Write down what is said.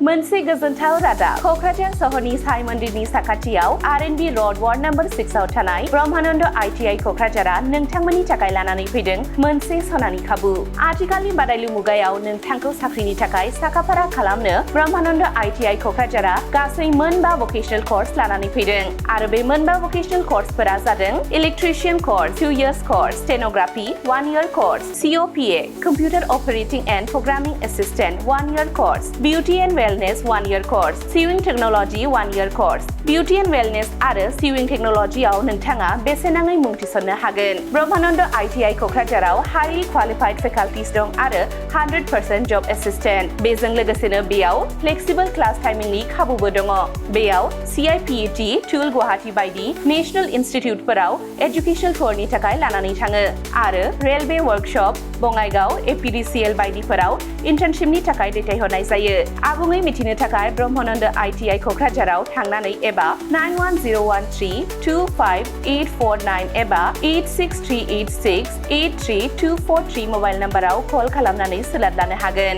मोनसे गोजोनथाव रादाब क'क्राझार सहरनि साइ मन्दिरनि साखाथियाव R&B र'ड वार्ड नम्बर 6 आव थानाय ब्रह्मानन्द ITI क'क्राझारा नोंथांमोननि थाखाय लानानै फैदों मोनसे सनानि खाबु। आथिखालनि बादायलु मुगायाव नोंथांखौ साख्रिनि थाखाय साखाफारा खालामनो ब्रह्मानन्द ITI क'क्राझारा गासै मोनबा भकेशनेल कर्स लानानै फैदों आरो बे मोनबा भकेशनेल कर्सफोरा जादों electrician curse 2 years course, Stenography 1 year course, COPA Computer Operating and Programming Assistant 1 year course, Beauty and Wellness 1 year course, Sewing Technology 1 year course, Beauty and Wellness आरो Sewing Technology आव नोंथाङा बेसेनाङै मुं थिसननो हागोन। ब्रह्मानन्द ITI क'क्राझाराव highly qualified faculties दं आरो 100% job assistant। बेजों लोगोसेनो बेयाव flexible class timingनि खाबुबो दङ। बेयाव CIPET, टुल गुवाहाटी बायदि नेशनेल इनस्टिट्युटफोराव एजुकेशनेल टुरनि थाखाय लानानै थाङो आरो रेलवे वर्कशप, बङाइगाव, APDCL बायदिफोराव इन्टार्नशिपनि थाखाय दैथायहरनाय जायो। आबुङै मिथिनो थाखाय ब्रह्मानन्द ITI क'क्राझाराव थांनानै एबा 9101325849 एबा 863868324 मबाइल नाम्बाराव कल खालामनानै सोलाद लानो हागोन।